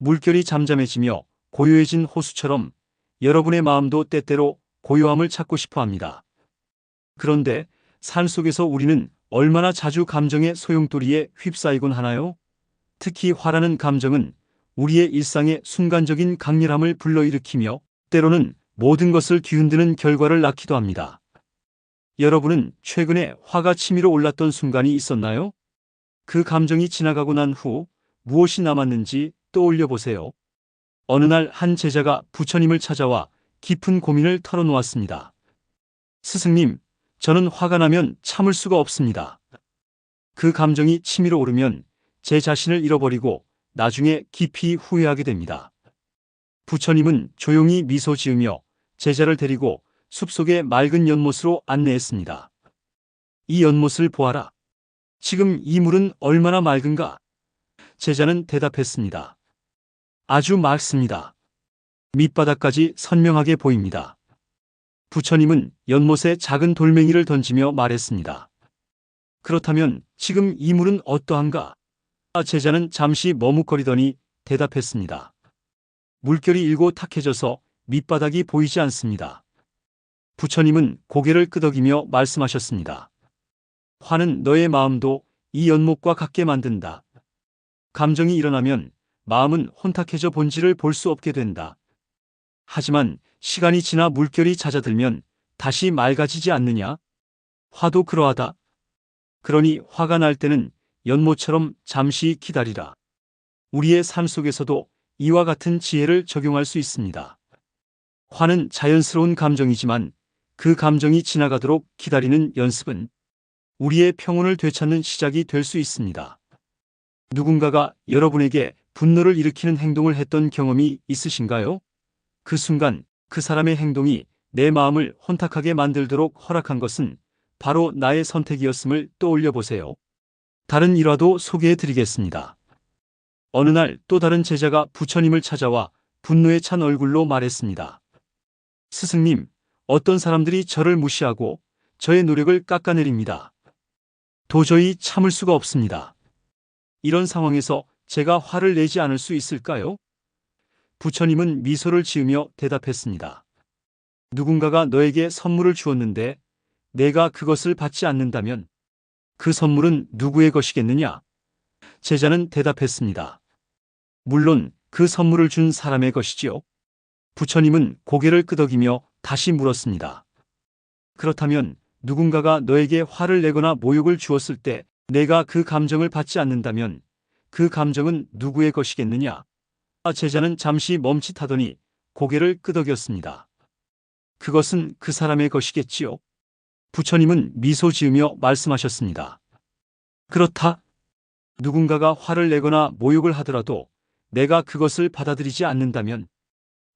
물결이 잠잠해지며 고요해진 호수처럼 여러분의 마음도 때때로 고요함을 찾고 싶어 합니다. 그런데 삶 속에서 우리는 얼마나 자주 감정의 소용돌이에 휩싸이곤 하나요? 특히 화라는 감정은 우리의 일상에 순간적인 강렬함을 불러일으키며 때로는 모든 것을 뒤흔드는 결과를 낳기도 합니다. 여러분은 최근에 화가 치밀어 올랐던 순간이 있었나요? 그 감정이 지나가고 난 후 무엇이 남았는지 떠올려 보세요. 어느 날 한 제자가 부처님을 찾아와 깊은 고민을 털어놓았습니다. 스승님, 저는 화가 나면 참을 수가 없습니다. 그 감정이 치밀어 오르면 제 자신을 잃어버리고 나중에 깊이 후회하게 됩니다. 부처님은 조용히 미소 지으며 제자를 데리고 숲속의 맑은 연못으로 안내했습니다. 이 연못을 보아라. 지금 이 물은 얼마나 맑은가? 제자는 대답했습니다. 아주 맑습니다. 밑바닥까지 선명하게 보입니다. 부처님은 연못에 작은 돌멩이를 던지며 말했습니다. 그렇다면 지금 이 물은 어떠한가? 제자는 잠시 머뭇거리더니 대답했습니다. 물결이 일고 탁해져서 밑바닥이 보이지 않습니다. 부처님은 고개를 끄덕이며 말씀하셨습니다. 화는 너의 마음도 이 연못과 같게 만든다. 감정이 일어나면 마음은 혼탁해져 본질을 볼 수 없게 된다. 하지만 시간이 지나 물결이 잦아들면 다시 맑아지지 않느냐? 화도 그러하다. 그러니 화가 날 때는 연못처럼 잠시 기다리라. 우리의 삶 속에서도 이와 같은 지혜를 적용할 수 있습니다. 화는 자연스러운 감정이지만 그 감정이 지나가도록 기다리는 연습은 우리의 평온을 되찾는 시작이 될 수 있습니다. 누군가가 여러분에게 분노를 일으키는 행동을 했던 경험이 있으신가요? 그 순간 그 사람의 행동이 내 마음을 혼탁하게 만들도록 허락한 것은 바로 나의 선택이었음을 떠올려 보세요. 다른 일화도 소개해 드리겠습니다. 어느 날 또 다른 제자가 부처님을 찾아와 분노에 찬 얼굴로 말했습니다. 스승님, 어떤 사람들이 저를 무시하고 저의 노력을 깎아내립니다. 도저히 참을 수가 없습니다. 이런 상황에서 제가 화를 내지 않을 수 있을까요? 부처님은 미소를 지으며 대답했습니다. 누군가가 너에게 선물을 주었는데 내가 그것을 받지 않는다면 그 선물은 누구의 것이겠느냐? 제자는 대답했습니다. 물론 그 선물을 준 사람의 것이지요. 부처님은 고개를 끄덕이며 다시 물었습니다. 그렇다면 누군가가 너에게 화를 내거나 모욕을 주었을 때 내가 그 감정을 받지 않는다면 그 감정은 누구의 것이겠느냐? 제자는 잠시 멈칫하더니 고개를 끄덕였습니다. 그것은 그 사람의 것이겠지요. 부처님은 미소 지으며 말씀하셨습니다. 그렇다. 누군가가 화를 내거나 모욕을 하더라도 내가 그것을 받아들이지 않는다면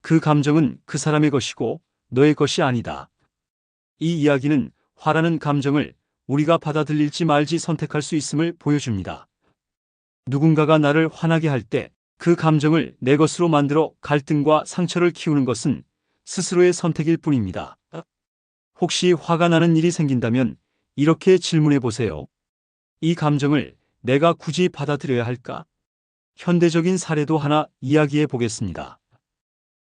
그 감정은 그 사람의 것이고 너의 것이 아니다. 이 이야기는 화라는 감정을 우리가 받아들일지 말지 선택할 수 있음을 보여줍니다. 누군가가 나를 화나게 할 때 그 감정을 내 것으로 만들어 갈등과 상처를 키우는 것은 스스로의 선택일 뿐입니다. 혹시 화가 나는 일이 생긴다면 이렇게 질문해 보세요. 이 감정을 내가 굳이 받아들여야 할까? 현대적인 사례도 하나 이야기해 보겠습니다.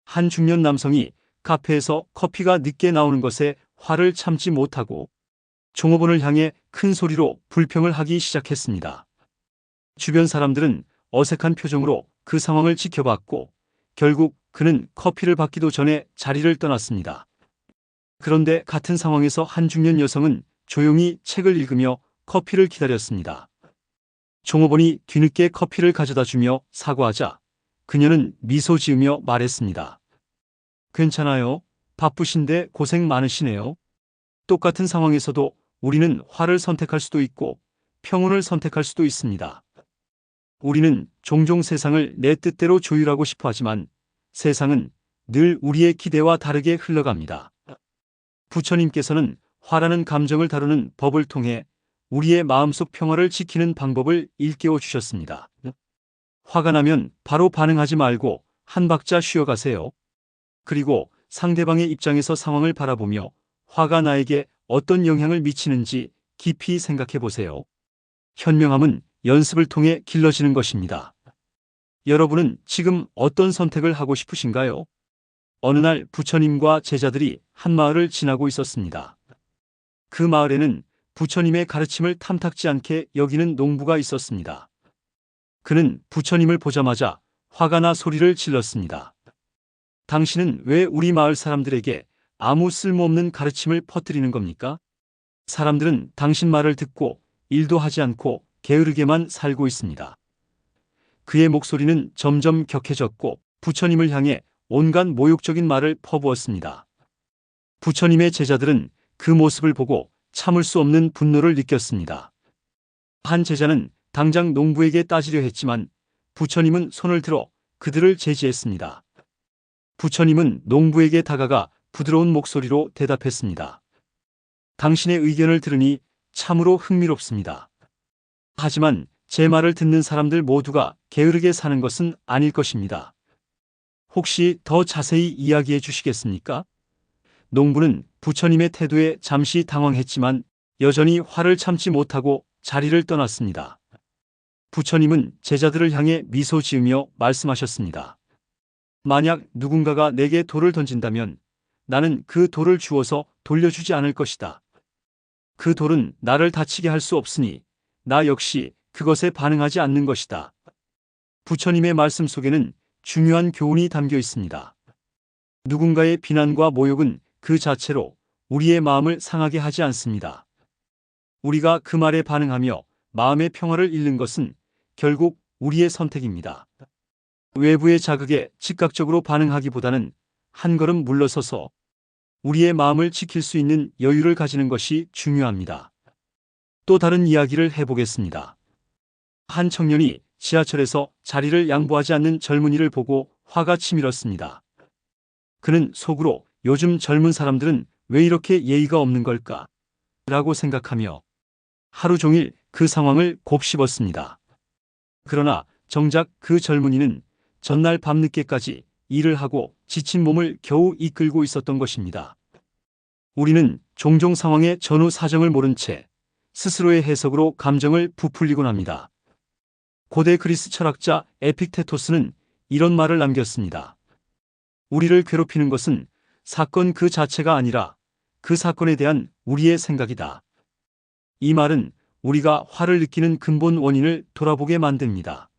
한 중년 남성이 카페에서 커피가 늦게 나오는 것에 화를 참지 못하고 종업원을 향해 큰 소리로 불평을 하기 시작했습니다. 주변 사람들은 어색한 표정으로 그 상황을 지켜봤고 결국 그는 커피를 받기도 전에 자리를 떠났습니다. 그런데 같은 상황에서 한 중년 여성은 조용히 책을 읽으며 커피를 기다렸습니다. 종업원이 뒤늦게 커피를 가져다 주며 사과하자 그녀는 미소 지으며 말했습니다. 괜찮아요. 바쁘신데 고생 많으시네요. 똑같은 상황에서도 우리는 화를 선택할 수도 있고 평온을 선택할 수도 있습니다. 우리는 종종 세상을 내 뜻대로 조율하고 싶어 하지만 세상은 늘 우리의 기대와 다르게 흘러갑니다. 부처님께서는 화라는 감정을 다루는 법을 통해 우리의 마음속 평화를 지키는 방법을 일깨워 주셨습니다. 화가 나면 바로 반응하지 말고 한 박자 쉬어가세요. 그리고 상대방의 입장에서 상황을 바라보며 화가 나에게 어떤 영향을 미치는지 깊이 생각해 보세요. 현명함은 연습을 통해 길러지는 것입니다. 여러분은 지금 어떤 선택을 하고 싶으신가요? 어느 날 부처님과 제자들이 한 마을을 지나고 있었습니다. 그 마을에는 부처님의 가르침을 탐탁지 않게 여기는 농부가 있었습니다. 그는 부처님을 보자마자 화가 나 소리를 질렀습니다. 당신은 왜 우리 마을 사람들에게 아무 쓸모없는 가르침을 퍼뜨리는 겁니까? 사람들은 당신 말을 듣고 일도 하지 않고 게으르게만 살고 있습니다. 그의 목소리는 점점 격해졌고 부처님을 향해 온갖 모욕적인 말을 퍼부었습니다. 부처님의 제자들은 그 모습을 보고 참을 수 없는 분노를 느꼈습니다. 한 제자는 당장 농부에게 따지려 했지만 부처님은 손을 들어 그들을 제지했습니다. 부처님은 농부에게 다가가 부드러운 목소리로 대답했습니다. 당신의 의견을 들으니 참으로 흥미롭습니다. 하지만 제 말을 듣는 사람들 모두가 게으르게 사는 것은 아닐 것입니다. 혹시 더 자세히 이야기해 주시겠습니까? 농부는 부처님의 태도에 잠시 당황했지만 여전히 화를 참지 못하고 자리를 떠났습니다. 부처님은 제자들을 향해 미소 지으며 말씀하셨습니다. 만약 누군가가 내게 돌을 던진다면 나는 그 돌을 주워서 돌려주지 않을 것이다. 그 돌은 나를 다치게 할 수 없으니 나 역시 그것에 반응하지 않는 것이다. 부처님의 말씀 속에는 중요한 교훈이 담겨 있습니다. 누군가의 비난과 모욕은 그 자체로 우리의 마음을 상하게 하지 않습니다. 우리가 그 말에 반응하며 마음의 평화를 잃는 것은 결국 우리의 선택입니다. 외부의 자극에 즉각적으로 반응하기보다는 한 걸음 물러서서 우리의 마음을 지킬 수 있는 여유를 가지는 것이 중요합니다. 또 다른 이야기를 해보겠습니다. 한 청년이 지하철에서 자리를 양보하지 않는 젊은이를 보고 화가 치밀었습니다. 그는 속으로 요즘 젊은 사람들은 왜 이렇게 예의가 없는 걸까? 라고 생각하며 하루 종일 그 상황을 곱씹었습니다. 그러나 정작 그 젊은이는 전날 밤늦게까지 일을 하고 지친 몸을 겨우 이끌고 있었던 것입니다. 우리는 종종 상황의 전후 사정을 모른 채 스스로의 해석으로 감정을 부풀리곤 합니다. 고대 그리스 철학자 에픽테토스는 이런 말을 남겼습니다. 우리를 괴롭히는 것은 사건 그 자체가 아니라 그 사건에 대한 우리의 생각이다. 이 말은 우리가 화를 느끼는 근본 원인을 돌아보게 만듭니다.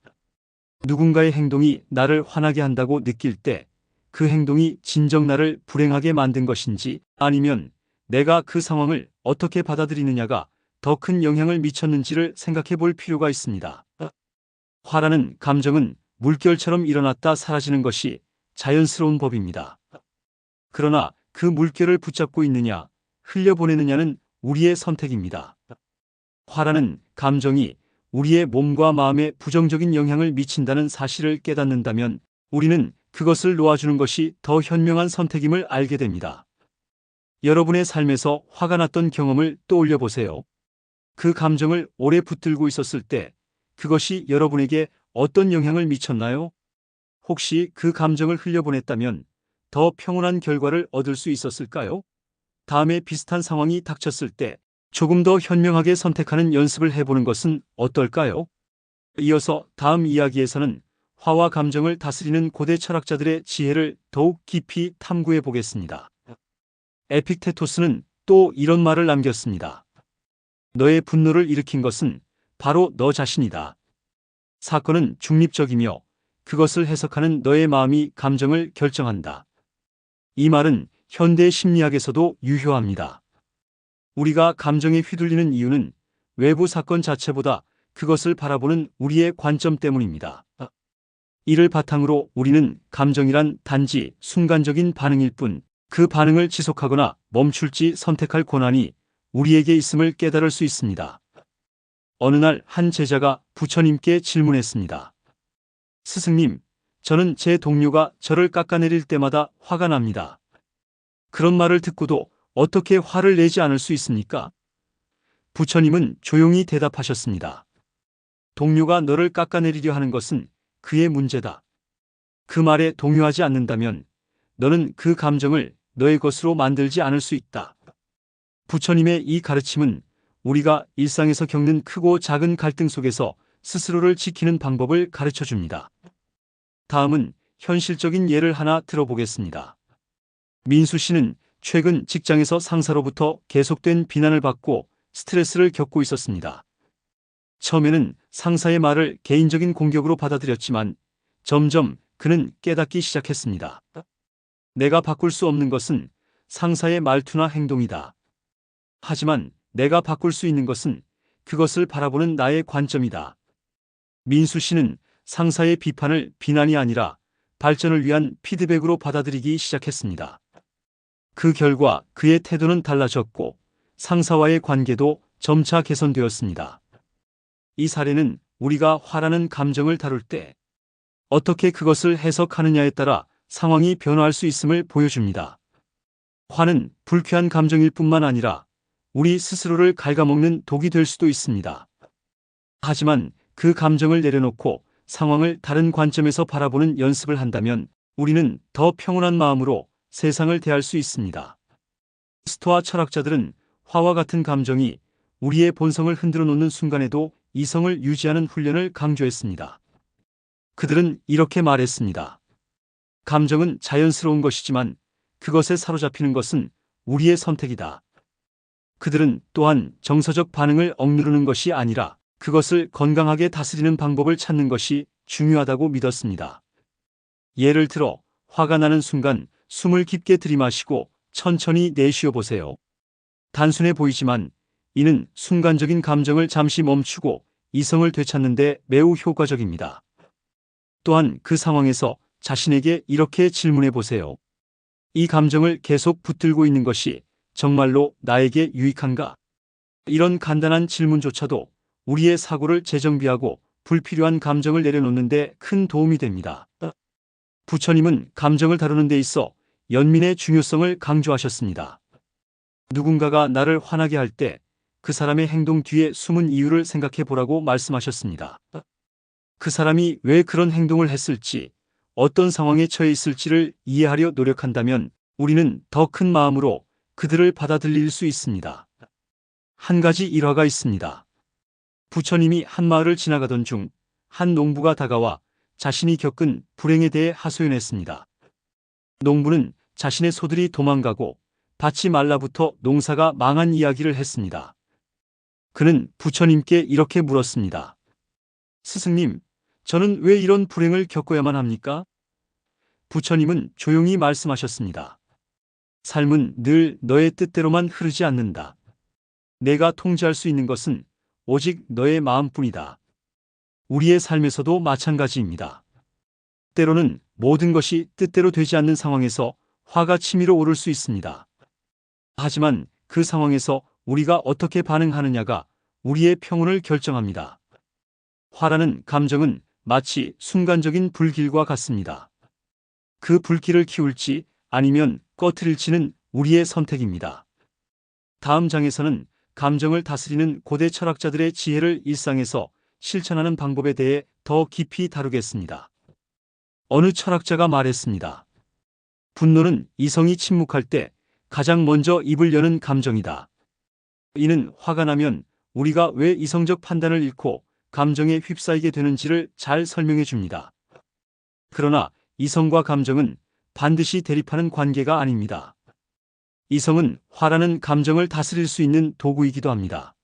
누군가의 행동이 나를 화나게 한다고 느낄 때 그 행동이 진정 나를 불행하게 만든 것인지 아니면 내가 그 상황을 어떻게 받아들이느냐가 더 큰 영향을 미쳤는지를 생각해 볼 필요가 있습니다. 화라는 감정은 물결처럼 일어났다 사라지는 것이 자연스러운 법입니다. 그러나 그 물결을 붙잡고 있느냐, 흘려보내느냐는 우리의 선택입니다. 화라는 감정이 우리의 몸과 마음에 부정적인 영향을 미친다는 사실을 깨닫는다면 우리는 그것을 놓아주는 것이 더 현명한 선택임을 알게 됩니다. 여러분의 삶에서 화가 났던 경험을 떠올려 보세요. 그 감정을 오래 붙들고 있었을 때 그것이 여러분에게 어떤 영향을 미쳤나요? 혹시 그 감정을 흘려보냈다면 더 평온한 결과를 얻을 수 있었을까요? 다음에 비슷한 상황이 닥쳤을 때 조금 더 현명하게 선택하는 연습을 해보는 것은 어떨까요? 이어서 다음 이야기에서는 화와 감정을 다스리는 고대 철학자들의 지혜를 더욱 깊이 탐구해 보겠습니다. 에픽테토스는 또 이런 말을 남겼습니다. 너의 분노를 일으킨 것은 바로 너 자신이다. 사건은 중립적이며 그것을 해석하는 너의 마음이 감정을 결정한다. 이 말은 현대 심리학에서도 유효합니다. 우리가 감정에 휘둘리는 이유는 외부 사건 자체보다 그것을 바라보는 우리의 관점 때문입니다. 이를 바탕으로 우리는 감정이란 단지 순간적인 반응일 뿐 그 반응을 지속하거나 멈출지 선택할 권한이 우리에게 있음을 깨달을 수 있습니다. 어느 날 한 제자가 부처님께 질문했습니다. 스승님, 저는 제 동료가 저를 깎아내릴 때마다 화가 납니다. 그런 말을 듣고도 어떻게 화를 내지 않을 수 있습니까? 부처님은 조용히 대답하셨습니다. 동료가 너를 깎아내리려 하는 것은 그의 문제다. 그 말에 동요하지 않는다면 너는 그 감정을 너의 것으로 만들지 않을 수 있다. 부처님의 이 가르침은 우리가 일상에서 겪는 크고 작은 갈등 속에서 스스로를 지키는 방법을 가르쳐 줍니다. 다음은 현실적인 예를 하나 들어보겠습니다. 민수 씨는 최근 직장에서 상사로부터 계속된 비난을 받고 스트레스를 겪고 있었습니다. 처음에는 상사의 말을 개인적인 공격으로 받아들였지만 점점 그는 깨닫기 시작했습니다. 내가 바꿀 수 없는 것은 상사의 말투나 행동이다. 하지만 내가 바꿀 수 있는 것은 그것을 바라보는 나의 관점이다. 민수 씨는 상사의 비판을 비난이 아니라 발전을 위한 피드백으로 받아들이기 시작했습니다. 그 결과 그의 태도는 달라졌고 상사와의 관계도 점차 개선되었습니다. 이 사례는 우리가 화라는 감정을 다룰 때 어떻게 그것을 해석하느냐에 따라 상황이 변화할 수 있음을 보여줍니다. 화는 불쾌한 감정일 뿐만 아니라 우리 스스로를 갉아먹는 독이 될 수도 있습니다. 하지만 그 감정을 내려놓고 상황을 다른 관점에서 바라보는 연습을 한다면 우리는 더 평온한 마음으로 세상을 대할 수 있습니다. 스토아 철학자들은 화와 같은 감정이 우리의 본성을 흔들어 놓는 순간에도 이성을 유지하는 훈련을 강조했습니다. 그들은 이렇게 말했습니다. 감정은 자연스러운 것이지만 그것에 사로잡히는 것은 우리의 선택이다. 그들은 또한 정서적 반응을 억누르는 것이 아니라 그것을 건강하게 다스리는 방법을 찾는 것이 중요하다고 믿었습니다. 예를 들어 화가 나는 순간 숨을 깊게 들이마시고 천천히 내쉬어 보세요. 단순해 보이지만 이는 순간적인 감정을 잠시 멈추고 이성을 되찾는 데 매우 효과적입니다. 또한 그 상황에서 자신에게 이렇게 질문해 보세요. 이 감정을 계속 붙들고 있는 것이 정말로 나에게 유익한가? 이런 간단한 질문조차도 우리의 사고를 재정비하고 불필요한 감정을 내려놓는 데 큰 도움이 됩니다. 부처님은 감정을 다루는 데 있어 연민의 중요성을 강조하셨습니다. 누군가가 나를 화나게 할 때 그 사람의 행동 뒤에 숨은 이유를 생각해 보라고 말씀하셨습니다. 그 사람이 왜 그런 행동을 했을지, 어떤 상황에 처해 있을지를 이해하려 노력한다면 우리는 더 큰 마음으로 그들을 받아들일 수 있습니다. 한 가지 일화가 있습니다. 부처님이 한 마을을 지나가던 중 한 농부가 다가와 자신이 겪은 불행에 대해 하소연했습니다. 농부는 자신의 소들이 도망가고 밭이 말라붙어 농사가 망한 이야기를 했습니다. 그는 부처님께 이렇게 물었습니다. 스승님, 저는 왜 이런 불행을 겪어야만 합니까? 부처님은 조용히 말씀하셨습니다. 삶은 늘 너의 뜻대로만 흐르지 않는다. 내가 통제할 수 있는 것은 오직 너의 마음뿐이다. 우리의 삶에서도 마찬가지입니다. 때로는 모든 것이 뜻대로 되지 않는 상황에서 화가 치밀어 오를 수 있습니다. 하지만 그 상황에서 우리가 어떻게 반응하느냐가 우리의 평온을 결정합니다. 화라는 감정은 마치 순간적인 불길과 같습니다. 그 불길을 키울지 아니면 꺼트릴지는 우리의 선택입니다. 다음 장에서는 감정을 다스리는 고대 철학자들의 지혜를 일상에서 실천하는 방법에 대해 더 깊이 다루겠습니다. 어느 철학자가 말했습니다. 분노는 이성이 침묵할 때 가장 먼저 입을 여는 감정이다. 이는 화가 나면 우리가 왜 이성적 판단을 잃고 감정에 휩싸이게 되는지를 잘 설명해 줍니다. 그러나 이성과 감정은 반드시 대립하는 관계가 아닙니다. 이성은 화라는 감정을 다스릴 수 있는 도구이기도 합니다.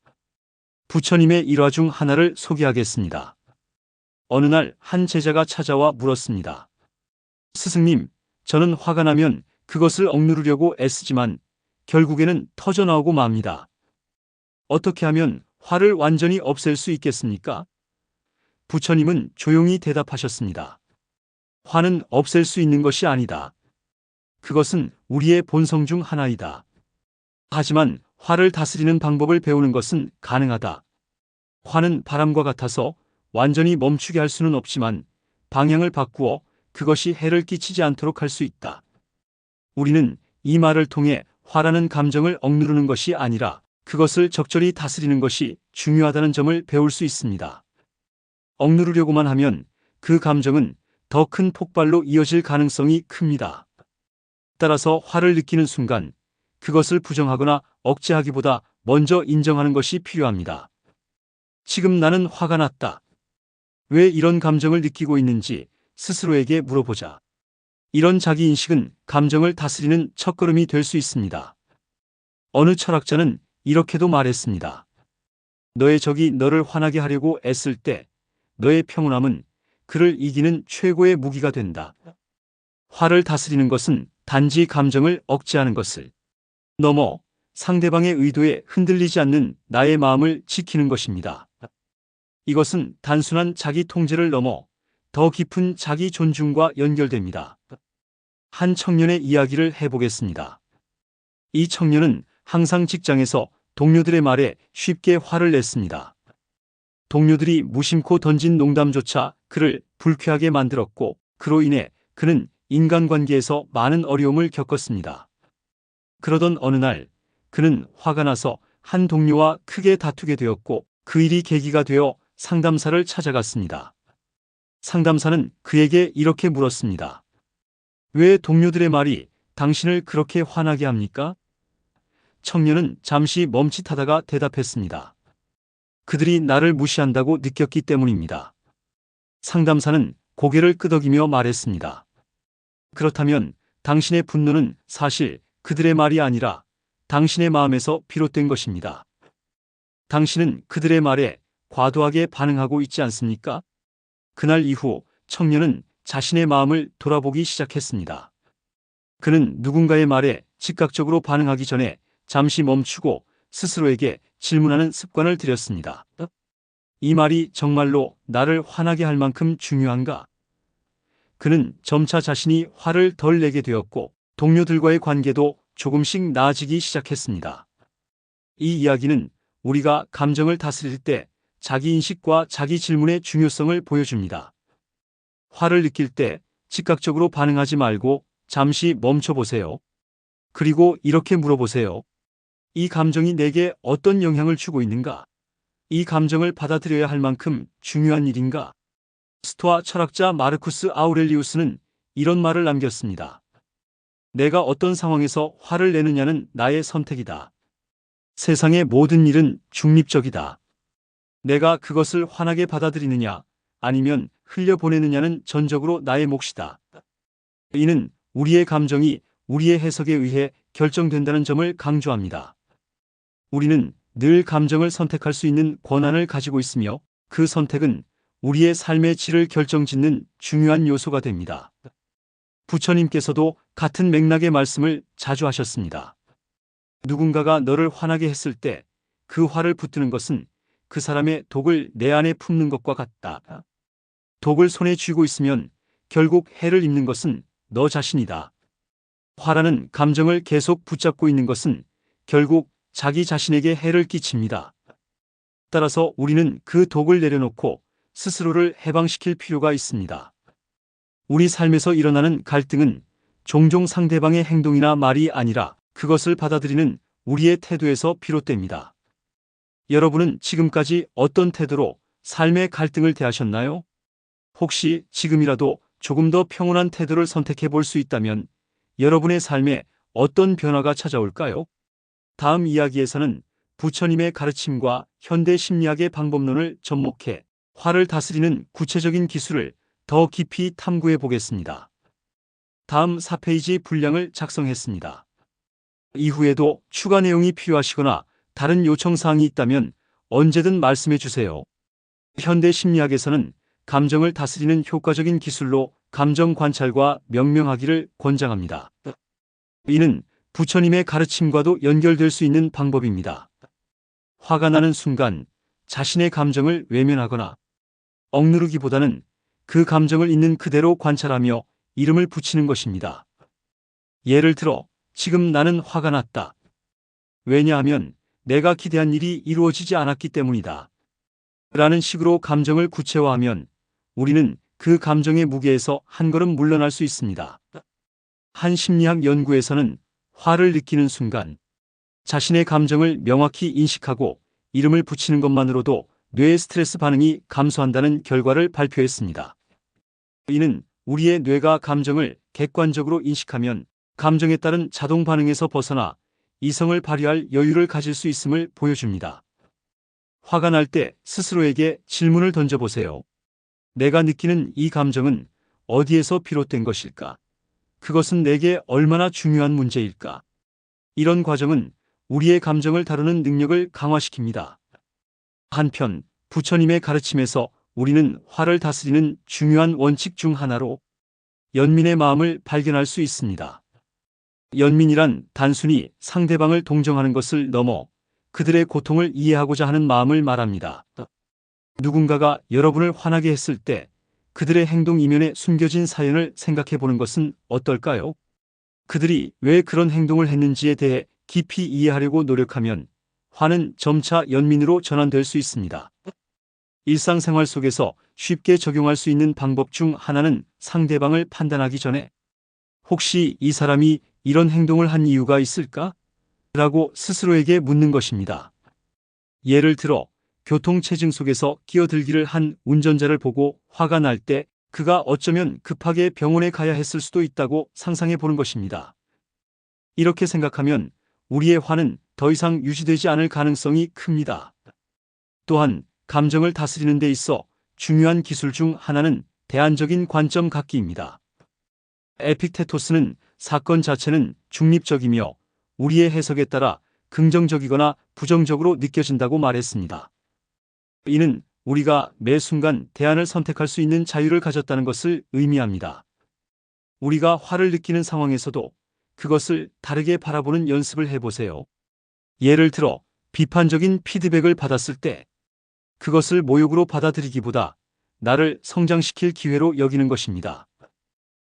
부처님의 일화 중 하나를 소개하겠습니다. 어느 날 한 제자가 찾아와 물었습니다. 스승님, 저는 화가 나면 그것을 억누르려고 애쓰지만 결국에는 터져나오고 맙니다. 어떻게 하면 화를 완전히 없앨 수 있겠습니까? 부처님은 조용히 대답하셨습니다. 화는 없앨 수 있는 것이 아니다. 그것은 우리의 본성 중 하나이다. 하지만 화를 다스리는 방법을 배우는 것은 가능하다. 화는 바람과 같아서 완전히 멈추게 할 수는 없지만 방향을 바꾸어 그것이 해를 끼치지 않도록 할 수 있다. 우리는 이 말을 통해 화라는 감정을 억누르는 것이 아니라 그것을 적절히 다스리는 것이 중요하다는 점을 배울 수 있습니다. 억누르려고만 하면 그 감정은 더 큰 폭발로 이어질 가능성이 큽니다. 따라서 화를 느끼는 순간 그것을 부정하거나 억제하기보다 먼저 인정하는 것이 필요합니다. 지금 나는 화가 났다. 왜 이런 감정을 느끼고 있는지 스스로에게 물어보자. 이런 자기인식은 감정을 다스리는 첫걸음이 될 수 있습니다. 어느 철학자는 이렇게도 말했습니다. 너의 적이 너를 화나게 하려고 애쓸 때 너의 평온함은 그를 이기는 최고의 무기가 된다. 화를 다스리는 것은 단지 감정을 억제하는 것을 넘어 상대방의 의도에 흔들리지 않는 나의 마음을 지키는 것입니다. 이것은 단순한 자기 통제를 넘어 더 깊은 자기 존중과 연결됩니다. 한 청년의 이야기를 해보겠습니다. 이 청년은 항상 직장에서 동료들의 말에 쉽게 화를 냈습니다. 동료들이 무심코 던진 농담조차 그를 불쾌하게 만들었고, 그로 인해 그는 인간관계에서 많은 어려움을 겪었습니다. 그러던 어느 날 그는 화가 나서 한 동료와 크게 다투게 되었고, 그 일이 계기가 되어 상담사를 찾아갔습니다. 상담사는 그에게 이렇게 물었습니다. 왜 동료들의 말이 당신을 그렇게 화나게 합니까? 청년은 잠시 멈칫하다가 대답했습니다. 그들이 나를 무시한다고 느꼈기 때문입니다. 상담사는 고개를 끄덕이며 말했습니다. 그렇다면 당신의 분노는 사실 그들의 말이 아니라 당신의 마음에서 비롯된 것입니다. 당신은 그들의 말에 과도하게 반응하고 있지 않습니까? 그날 이후 청년은 자신의 마음을 돌아보기 시작했습니다. 그는 누군가의 말에 즉각적으로 반응하기 전에 잠시 멈추고 스스로에게 질문하는 습관을 들였습니다. 이 말이 정말로 나를 화나게 할 만큼 중요한가? 그는 점차 자신이 화를 덜 내게 되었고, 동료들과의 관계도 조금씩 나아지기 시작했습니다. 이 이야기는 우리가 감정을 다스릴 때 자기인식과 자기 질문의 중요성을 보여줍니다. 화를 느낄 때 즉각적으로 반응하지 말고 잠시 멈춰보세요. 그리고 이렇게 물어보세요. 이 감정이 내게 어떤 영향을 주고 있는가? 이 감정을 받아들여야 할 만큼 중요한 일인가? 스토아 철학자 마르쿠스 아우렐리우스는 이런 말을 남겼습니다. 내가 어떤 상황에서 화를 내느냐는 나의 선택이다. 세상의 모든 일은 중립적이다. 내가 그것을 환하게 받아들이느냐 아니면 흘려보내느냐는 전적으로 나의 몫이다. 이는 우리의 감정이 우리의 해석에 의해 결정된다는 점을 강조합니다. 우리는 늘 감정을 선택할 수 있는 권한을 가지고 있으며, 그 선택은 우리의 삶의 질을 결정짓는 중요한 요소가 됩니다. 부처님께서도 같은 맥락의 말씀을 자주 하셨습니다. 누군가가 너를 화나게 했을 때 그 화를 붙드는 것은 그 사람의 독을 내 안에 품는 것과 같다. 독을 손에 쥐고 있으면 결국 해를 입는 것은 너 자신이다. 화라는 감정을 계속 붙잡고 있는 것은 결국 자기 자신에게 해를 끼칩니다. 따라서 우리는 그 독을 내려놓고 스스로를 해방시킬 필요가 있습니다. 우리 삶에서 일어나는 갈등은 종종 상대방의 행동이나 말이 아니라 그것을 받아들이는 우리의 태도에서 비롯됩니다. 여러분은 지금까지 어떤 태도로 삶의 갈등을 대하셨나요? 혹시 지금이라도 조금 더 평온한 태도를 선택해 볼 수 있다면 여러분의 삶에 어떤 변화가 찾아올까요? 다음 이야기에서는 부처님의 가르침과 현대 심리학의 방법론을 접목해 화를 다스리는 구체적인 기술을 더 깊이 탐구해 보겠습니다. 다음 4페이지 분량을 작성했습니다. 이후에도 추가 내용이 필요하시거나 다른 요청사항이 있다면 언제든 말씀해 주세요. 현대 심리학에서는 감정을 다스리는 효과적인 기술로 감정 관찰과 명명하기를 권장합니다. 이는 부처님의 가르침과도 연결될 수 있는 방법입니다. 화가 나는 순간 자신의 감정을 외면하거나 억누르기보다는 그 감정을 있는 그대로 관찰하며 이름을 붙이는 것입니다. 예를 들어, 지금 나는 화가 났다. 왜냐하면 내가 기대한 일이 이루어지지 않았기 때문이다. 라는 식으로 감정을 구체화하면 우리는 그 감정의 무게에서 한 걸음 물러날 수 있습니다. 한 심리학 연구에서는 화를 느끼는 순간 자신의 감정을 명확히 인식하고 이름을 붙이는 것만으로도 뇌의 스트레스 반응이 감소한다는 결과를 발표했습니다. 이는 우리의 뇌가 감정을 객관적으로 인식하면 감정에 따른 자동 반응에서 벗어나 이성을 발휘할 여유를 가질 수 있음을 보여줍니다. 화가 날 때 스스로에게 질문을 던져보세요. 내가 느끼는 이 감정은 어디에서 비롯된 것일까? 그것은 내게 얼마나 중요한 문제일까? 이런 과정은 우리의 감정을 다루는 능력을 강화시킵니다. 한편 부처님의 가르침에서 우리는 화를 다스리는 중요한 원칙 중 하나로 연민의 마음을 발견할 수 있습니다. 연민이란 단순히 상대방을 동정하는 것을 넘어 그들의 고통을 이해하고자 하는 마음을 말합니다. 누군가가 여러분을 화나게 했을 때 그들의 행동 이면에 숨겨진 사연을 생각해 보는 것은 어떨까요? 그들이 왜 그런 행동을 했는지에 대해 깊이 이해하려고 노력하면 화는 점차 연민으로 전환될 수 있습니다. 일상생활 속에서 쉽게 적용할 수 있는 방법 중 하나는 상대방을 판단하기 전에 혹시 이 사람이 이런 행동을 한 이유가 있을까? 라고 스스로에게 묻는 것입니다. 예를 들어 교통체증 속에서 끼어들기를 한 운전자를 보고 화가 날 때 그가 어쩌면 급하게 병원에 가야 했을 수도 있다고 상상해 보는 것입니다. 이렇게 생각하면 우리의 화는 더 이상 유지되지 않을 가능성이 큽니다. 또한 감정을 다스리는 데 있어 중요한 기술 중 하나는 대안적인 관점 갖기입니다. 에픽테토스는 사건 자체는 중립적이며 우리의 해석에 따라 긍정적이거나 부정적으로 느껴진다고 말했습니다. 이는 우리가 매 순간 대안을 선택할 수 있는 자유를 가졌다는 것을 의미합니다. 우리가 화를 느끼는 상황에서도 그것을 다르게 바라보는 연습을 해보세요. 예를 들어 비판적인 피드백을 받았을 때 그것을 모욕으로 받아들이기보다 나를 성장시킬 기회로 여기는 것입니다.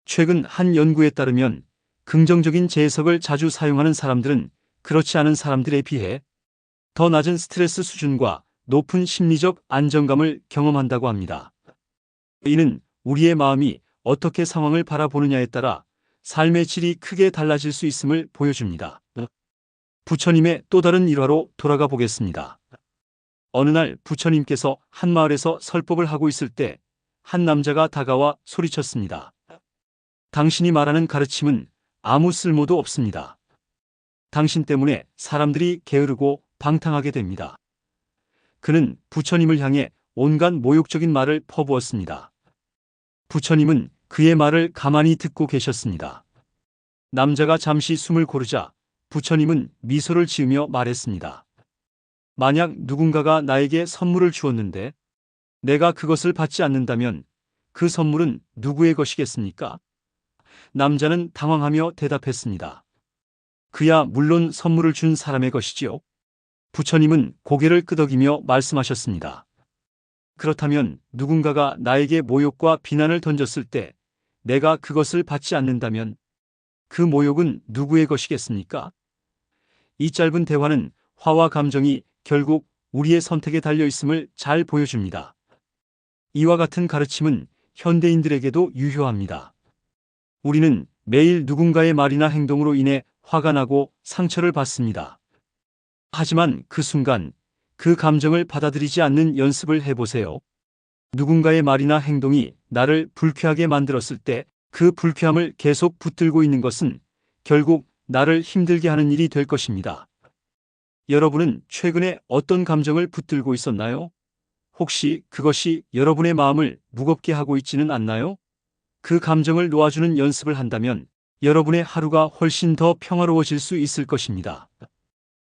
최근 한 연구에 따르면 긍정적인 재해석을 자주 사용하는 사람들은 그렇지 않은 사람들에 비해 더 낮은 스트레스 수준과 높은 심리적 안정감을 경험한다고 합니다. 이는 우리의 마음이 어떻게 상황을 바라보느냐에 따라 삶의 질이 크게 달라질 수 있음을 보여줍니다. 부처님의 또 다른 일화로 돌아가 보겠습니다. 어느 날 부처님께서 한 마을에서 설법을 하고 있을 때 한 남자가 다가와 소리쳤습니다. 당신이 말하는 가르침은 아무 쓸모도 없습니다. 당신 때문에 사람들이 게으르고 방탕하게 됩니다. 그는 부처님을 향해 온갖 모욕적인 말을 퍼부었습니다. 부처님은 그의 말을 가만히 듣고 계셨습니다. 남자가 잠시 숨을 고르자 부처님은 미소를 지으며 말했습니다. 만약 누군가가 나에게 선물을 주었는데 내가 그것을 받지 않는다면 그 선물은 누구의 것이겠습니까? 남자는 당황하며 대답했습니다. 그야 물론 선물을 준 사람의 것이지요. 부처님은 고개를 끄덕이며 말씀하셨습니다. 그렇다면 누군가가 나에게 모욕과 비난을 던졌을 때 내가 그것을 받지 않는다면 그 모욕은 누구의 것이겠습니까? 이 짧은 대화는 화와 감정이 결국 우리의 선택에 달려 있음을 잘 보여줍니다. 이와 같은 가르침은 현대인들에게도 유효합니다. 우리는 매일 누군가의 말이나 행동으로 인해 화가 나고 상처를 받습니다. 하지만 그 순간 그 감정을 받아들이지 않는 연습을 해보세요. 누군가의 말이나 행동이 나를 불쾌하게 만들었을 때 그 불쾌함을 계속 붙들고 있는 것은 결국 나를 힘들게 하는 일이 될 것입니다. 여러분은 최근에 어떤 감정을 붙들고 있었나요? 혹시 그것이 여러분의 마음을 무겁게 하고 있지는 않나요? 그 감정을 놓아주는 연습을 한다면 여러분의 하루가 훨씬 더 평화로워질 수 있을 것입니다.